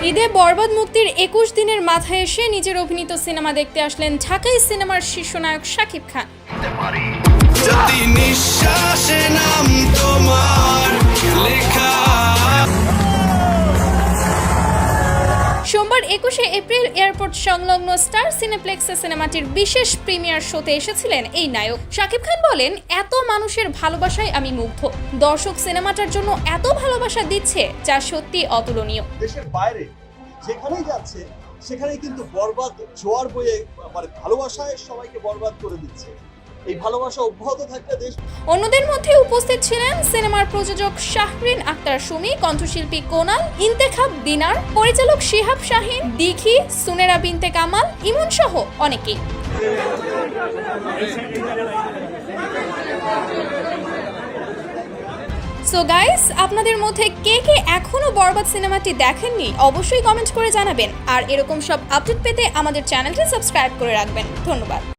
ঈদে বরবাদ মুক্তির ২১ দিনের মাথায় এসে নিজের অভিনীত সিনেমা দেখতে আসলেন ঢাকাই সিনেমার শীর্ষনায়ক শাকিব খান। সোমবার ২১শে এপ্রিল এয়ারপোর্ট সংলগ্ন স্টার সিনেপ্লেক্সে সিনেমাটির বিশেষ প্রিমিয়ার শোতে এসেছিলেন এই নায়ক। শাকিব খান বলেন, এত মানুষের ভালোবাসায় আমি মুগ্ধ। দর্শক সিনেমাটার জন্য এত ভালোবাসা দিচ্ছে যা সত্যি অতুলনীয়। দেশের বাইরে যেখানেই যাচ্ছে সেখানেই কিন্তু বরবাদ জোয়ার বয়ে ভালোবাসায় সবাইকে বরবাদ করে দিচ্ছে। এই ভালোবাসা অব্যাহত থাকলে দেশ। অন্যদের মধ্যে উপস্থিত ছিলেন সিনেমার প্রযোজক শাহরিন আক্তার সুমি, কণ্ঠশিল্পী কোনাল, ইন্তেখাব দিনার, পরিচালক শিহাব শাহিন, দিঘি, সুনেরা বিনতে কামাল, ইমন সহ অনেকেই। সো গাইস, আপনাদের মধ্যে কে কে এখনো বরবাদ সিনেমাটি দেখেননি অবশ্যই কমেন্ট করে জানাবেন। আর এরকম সব আপডেট পেতে আমাদের চ্যানেলটি সাবস্ক্রাইব করে রাখবেন। ধন্যবাদ।